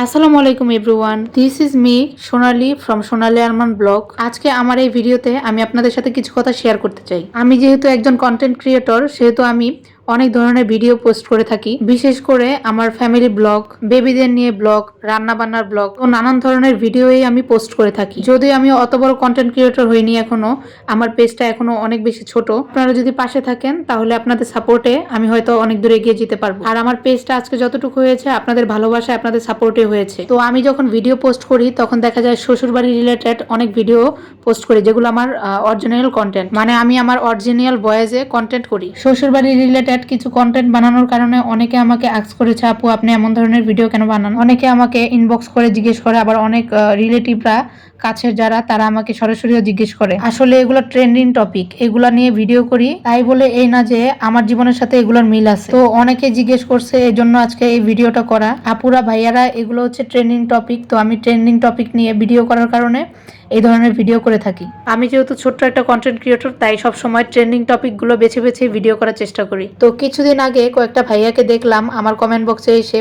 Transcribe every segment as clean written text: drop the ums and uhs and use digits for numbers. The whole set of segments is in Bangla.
আসসালামু আলাইকুম everyone, this is me Sonali from Sonali Arman blog. আজকে আমার এই ভিডিওতে আমি আপনাদের সাথে কিছু কথা শেয়ার করতে চাই। আমি যেহেতু একজন কন্টেন্ট ক্রিয়েটর, সেহেতু আমি অনেক ধরনের ভিডিও পোস্ট করে থাকি। বিশেষ করে আমার ফ্যামিলি ব্লগ, বেবিদের নিয়ে ব্লগ, রান্না বান্নার ব্লগ ও নানান ধরনের ভিডিওই আমি পোস্ট করে থাকি। যদিও আমি অত বড় কন্টেন্ট ক্রিয়েটর হইনি এখনো, আমার পেজটা এখনো অনেক বেশি ছোট। আপনারা যদি পাশে থাকেন তাহলে আপনাদের সাপোর্টে আমি হয়তো অনেক দূরে এগিয়ে যেতে পারবো। আর আমার পেজটা আজকে যতটুকু হয়েছে আপনাদের ভালোবাসায়, আপনাদের সাপোর্টে হয়েছে। তো আমি যখন ভিডিও পোস্ট করি তখন দেখা যায় শ্বশুরবাড়ি রিলেটেড অনেক ভিডিও পোস্ট করি, যেগুলো আমার অরিজিনাল কন্টেন্ট, মানে আমি আমার অরিজিনাল ভয়েসে কন্টেন্ট করি। শ্বশুরবাড়ি রিলেটেড কিছু কন্টেন্ট বানানোর কারণে অনেকে আমাকে আস্ক করেছে, আপু আপনি এমন ধরনের ভিডিও কেন বানান। অনেকে আমাকে ইনবক্স করে জিজ্ঞেস করে, আবার অনেক রিলেটিভরা কাছের যারা তারা আমাকে সরাসরিও জিজ্ঞেস করে। আসলে এগুলো ট্রেন্ডিং টপিক, এগুলা নিয়ে ভিডিও করি, তাই বলে এই না যে আমার জীবনের সাথে এগুলোর মিল আছে। তো অনেকে জিজ্ঞেস করছে, এই জন্য আজকে এই ভিডিওটা করা। আপুরা ভাইয়ারা, এগুলো হচ্ছে ট্রেন্ডিং টপিক, তো আমি ট্রেন্ডিং টপিক নিয়ে ভিডিও করার কারণে এই ধরনের ভিডিও করে থাকি। আমি যেহেতু ছোট্ট একটা কন্টেন্ট ক্রিয়েটর, তাই সবসময় ট্রেন্ডিং টপিক গুলো বেছে বেছে ভিডিও করার চেষ্টা করি। তো কিছুদিন আগে কয়েকটা ভাইয়াকে দেখলাম আমার কমেন্ট বক্সে এসে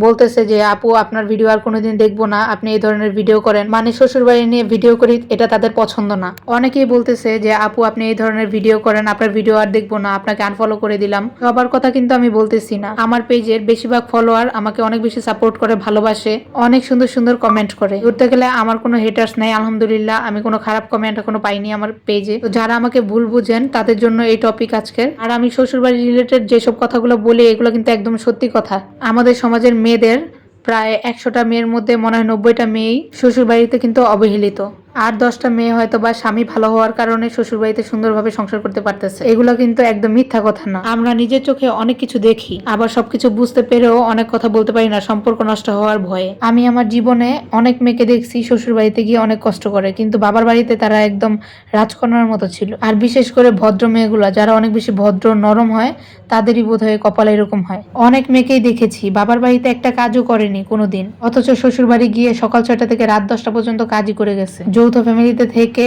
বলতেছে যে আপু আপনার ভিডিও আর কোনোদিন দেখবো না, আপনি এই ধরনের ভিডিও করেন, মানে শ্বশুরবাড়ি নিয়ে ভিডিও করি, এটা তাদের পছন্দ না। অনেকেই বলতেছে যে আপু আপনি এই ধরনের ভিডিও করেন, আপনার ভিডিও আর দেখবো না, আপনাকে আনফলো করে দিলাম। সবার কথা কিন্তু আমি বলতেছি না। আমার পেজের বেশিরভাগ ফলোয়ার আমাকে অনেক বেশি সাপোর্ট করে, ভালোবাসে, অনেক সুন্দর সুন্দর কমেন্ট করে। ধরতে গেলে আমার কোনো হেটার্স নাই, আলহামদুলিল্লাহ। আমি কোনো খারাপ কমেন্ট এখনো পাইনি আমার পেজে। তো যারা আমাকে ভুল বুঝেন তাদের জন্য এই টপিক আজকের। আর আমি শ্বশুরবাড়ি রিলেটেড যেসব কথাগুলো বলি এগুলো কিন্তু একদম সত্যি কথা। আমাদের সমাজের মেয়েদের প্রায় 100টা মেয়ের মধ্যে মনে হয় 90টা মেয়েই শ্বশুরবাড়িতে কিন্তু অবহেলিত। আর 10টা মেয়ে হয়তো বা স্বামী ভালো হওয়ার কারণে শ্বশুরবাড়িতে সুন্দরভাবে সংসার করতে পারতেছে। এগুলো কিন্তু একদম মিথ্যা কথা না। আমরা নিজের চোখে অনেক কিছু দেখি, আবার সবকিছু বুঝতে পেরেও অনেক কথা বলতে পারি না সম্পর্ক নষ্ট হওয়ার ভয়ে। আমি আমার জীবনে অনেক মেয়েকে দেখছি শ্বশুরবাড়িতে গিয়ে অনেক কষ্ট করে, কিন্তু বাবার বাড়িতে তারা একদম রাজকন্যার মতো ছিল। আর বিশেষ করে ভদ্র মেয়েগুলা, যারা অনেক বেশি ভদ্র নরম হয়, তাদেরই বোধহয় কপালে এরকম হয়। অনেক মেয়েকেই দেখেছি বাবার বাড়িতে একটা কাজও করেনি কোনোদিন, অথচ শ্বশুর বাড়ি গিয়ে সকাল 6টা থেকে রাত 10টা পর্যন্ত কাজই করে গেছে। যৌথ ফ্যামিলিতে থেকে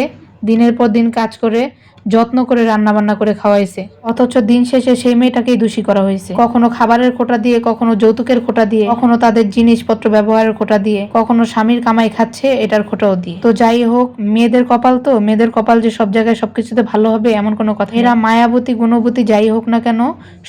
দিনের পর দিন কাজ করে, যত্ন করে রান্না বান্না করে খাওয়াইছে, অথচ দিন শেষে সেই মেয়েটাকেই দোষী করা হয়েছে। কখনো খাবারের খোটা দিয়ে, কখনো যৌতুকের খোটা দিয়ে, কখনো তাদের জিনিসপত্র ব্যবহারের খোটা দিয়ে, কখনো স্বামীর কামাই খাচ্ছে এটার খোটাও দিয়ে। তো যাই হোক, মেয়েদের কপাল, তো মেয়েদের কপাল যে সব জায়গায় সবকিছুতে ভালো হবে এমন কোনো কথা। এরা মায়াবতী গুণবতী যাই হোক না কেন,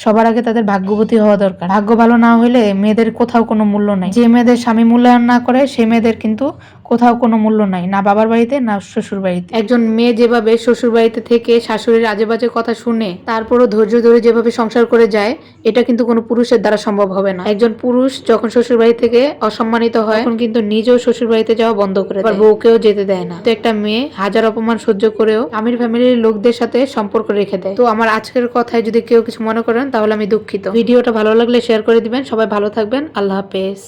সবার আগে তাদের ভাগ্যবতী হওয়া দরকার। ভাগ্য ভালো না হলে মেয়েদের কোথাও কোনো মূল্য নাই। যে মেয়েদের স্বামী মূল্যায়ন না করে সে মেয়েদের কিন্তু কোথাও কোনো মূল্য নাই, না বাবার বাড়িতে না শ্বশুর বাড়িতে। একজন মেয়ে যেভাবে শ্বশুর বাড়িতে থেকে শাশুড়ির আজে বাজে কথা শুনে তারপরও ধৈর্য ধরে যেভাবে সংসার করে যায়, এটা কিন্তু কোনো পুরুষের দ্বারা সম্ভব হবে না। একজন পুরুষ যখন শ্বশুর বাড়ি থেকে অসম্মানিত হয় তখন কিন্তু নিজেও শ্বশুর বাড়িতে যাওয়া বন্ধ করে দেয়, বউকেও যেতে দেয় না। তো একটা মেয়ে হাজার অপমান সহ্য করেও আমির ফ্যামিলির লোকদের সাথে সম্পর্ক রেখে দেয়। তো আমার আজকের কথায় যদি কেউ কিছু মনে করেন তাহলে আমি দুঃখিত। ভিডিওটা ভালো লাগলে শেয়ার করে দিবেন। সবাই ভালো থাকবেন। আল্লাহ হাফেজ।